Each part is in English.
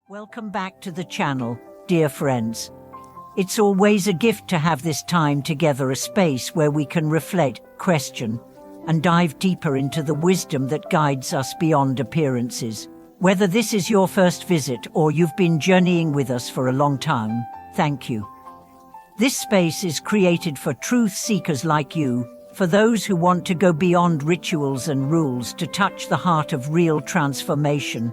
Welcome back to the channel, dear friends. It's always a gift to have this time together, a space where we can reflect, question, and dive deeper into the wisdom that guides us beyond appearances. Whether this is your first visit or you've been journeying with us for a long time, thank you. This space is created for truth seekers like you, for those who want to go beyond rituals and rules to touch the heart of real transformation.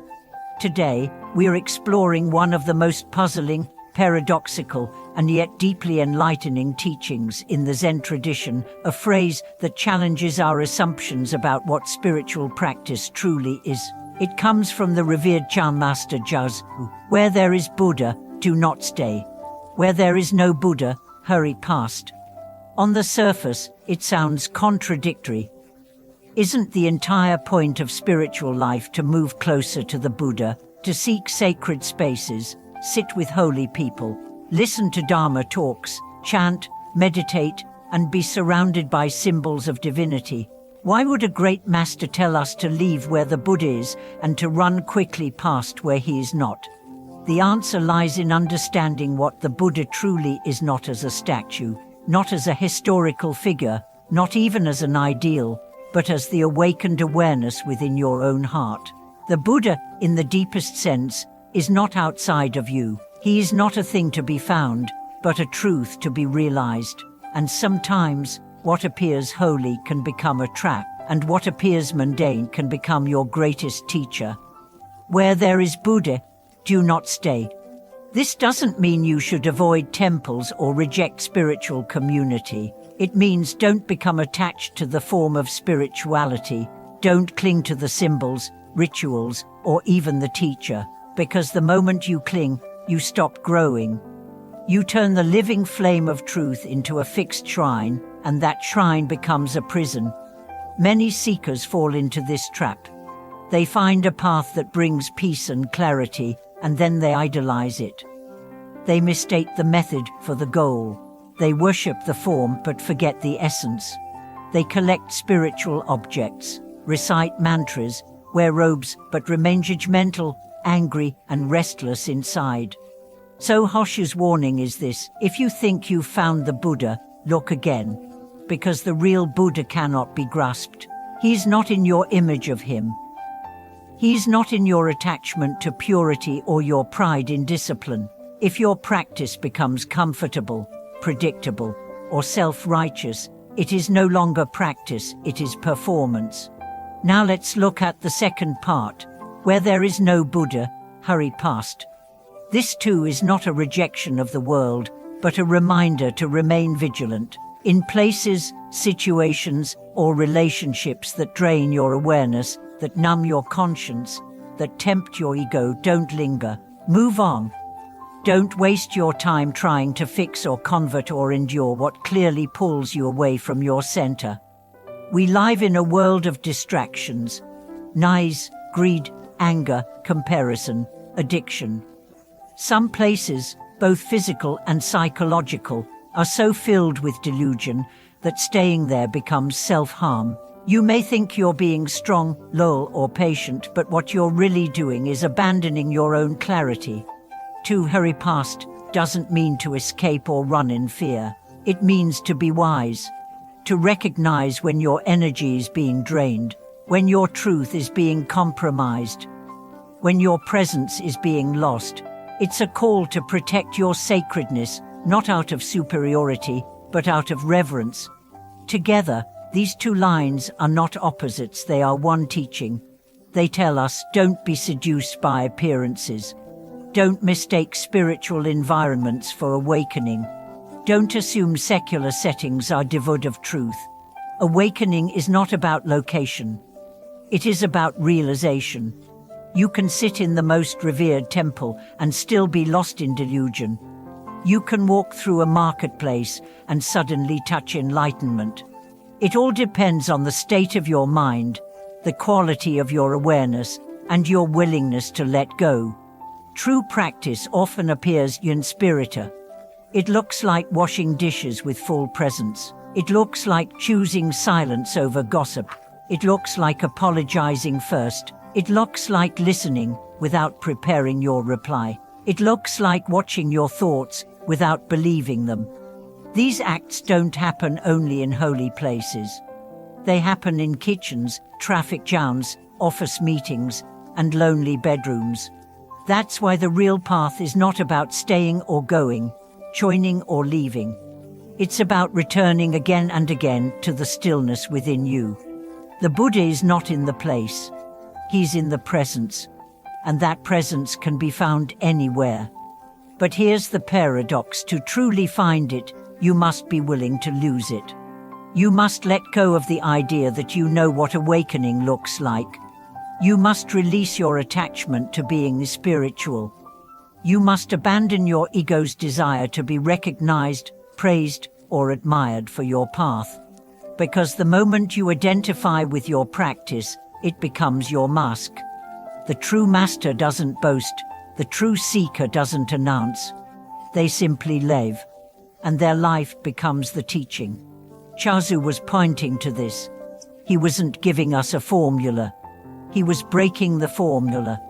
Today, we are exploring one of the most puzzling, paradoxical, and yet deeply enlightening teachings in the Zen tradition, a phrase that challenges our assumptions about what spiritual practice truly is. It comes from the revered Chan master Juz, where there is Buddha, do not stay. Where there is no Buddha, hurry past. On the surface, it sounds contradictory. Isn't the entire point of spiritual life to move closer to the Buddha, to seek sacred spaces, sit with holy people, listen to Dharma talks, chant, meditate, and be surrounded by symbols of divinity? Why would a great master tell us to leave where the Buddha is and to run quickly past where he is not? The answer lies in understanding what the Buddha truly is, not as a statue, not as a historical figure, not even as an ideal, but as the awakened awareness within your own heart. The Buddha, in the deepest sense, is not outside of you. He is not a thing to be found, but a truth to be realized. And sometimes, what appears holy can become a trap, and what appears mundane can become your greatest teacher. Where there is Buddha, do not stay. This doesn't mean you should avoid temples or reject spiritual community. It means don't become attached to the form of spirituality. Don't cling to the symbols, rituals, or even the teacher, because the moment you cling, you stop growing. You turn the living flame of truth into a fixed shrine, and that shrine becomes a prison. Many seekers fall into this trap. They find a path that brings peace and clarity, and then they idolize it. They mistake the method for the goal. They worship the form but forget the essence. They collect spiritual objects, recite mantras, wear robes but remain judgmental, angry and restless inside. So Hoshi's warning is this: if you think you've found the Buddha, look again. Because the real Buddha cannot be grasped. He's not in your image of him. He's not in your attachment to purity or your pride in discipline. If your practice becomes comfortable, predictable, or self-righteous, it is no longer practice, it is performance. Now let's look at the second part. Where there is no Buddha, hurry past. This too is not a rejection of the world, but a reminder to remain vigilant. In places, situations, or relationships that drain your awareness, that numb your conscience, that tempt your ego, don't linger. Move on. Don't waste your time trying to fix or convert or endure what clearly pulls you away from your center. We live in a world of distractions: noise, greed, anger, comparison, addiction. Some places, both physical and psychological, are so filled with delusion that staying there becomes self-harm. You may think you're being strong, loyal, or patient, but what you're really doing is abandoning your own clarity. To hurry past doesn't mean to escape or run in fear. It means to be wise, to recognize when your energy is being drained, when your truth is being compromised, when your presence is being lost. It's a call to protect your sacredness, not out of superiority, but out of reverence. Together, these two lines are not opposites, they are one teaching. They tell us, don't be seduced by appearances. Don't mistake spiritual environments for awakening. Don't assume secular settings are devoid of truth. Awakening is not about location. It is about realization. You can sit in the most revered temple and still be lost in delusion. You can walk through a marketplace and suddenly touch enlightenment. It all depends on the state of your mind, the quality of your awareness, and your willingness to let go. True practice often appears in spirita. It looks like washing dishes with full presence. It looks like choosing silence over gossip. It looks like apologizing first. It looks like listening without preparing your reply. It looks like watching your thoughts without believing them. These acts don't happen only in holy places. They happen in kitchens, traffic jams, office meetings, and lonely bedrooms. That's why the real path is not about staying or going, joining or leaving. It's about returning again and again to the stillness within you. The Buddha is not in the place. He's in the presence, and that presence can be found anywhere. But here's the paradox: to truly find it, you must be willing to lose it. You must let go of the idea that you know what awakening looks like. You must release your attachment to being spiritual. You must abandon your ego's desire to be recognized, praised, or admired for your path. Because the moment you identify with your practice, it becomes your mask. The true master doesn't boast. The true seeker doesn't announce. They simply live, and their life becomes the teaching. Chazu was pointing to this. He wasn't giving us a formula. He was breaking the formula.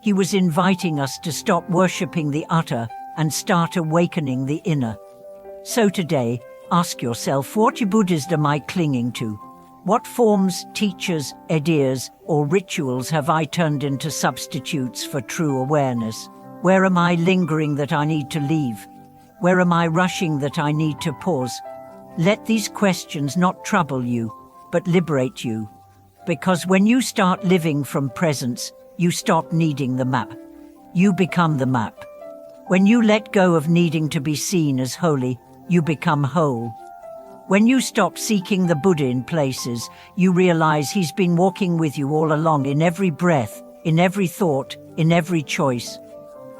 He was inviting us to stop worshipping the utter and start awakening the inner. So today, ask yourself, what Buddhism am I clinging to? What forms, teachers, ideas, or rituals have I turned into substitutes for true awareness? Where am I lingering that I need to leave? Where am I rushing that I need to pause? Let these questions not trouble you, but liberate you. Because when you start living from presence, you stop needing the map. You become the map. When you let go of needing to be seen as holy, you become whole. When you stop seeking the Buddha in places, you realize he's been walking with you all along, in every breath, in every thought, in every choice.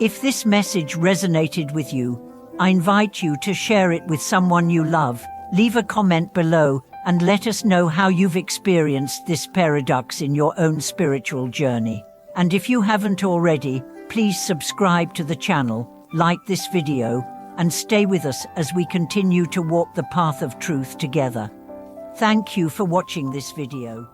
If this message resonated with you, I invite you to share it with someone you love. Leave a comment below and let us know how you've experienced this paradox in your own spiritual journey. And if you haven't already, please subscribe to the channel, like this video, and stay with us as we continue to walk the path of truth together. Thank you for watching this video.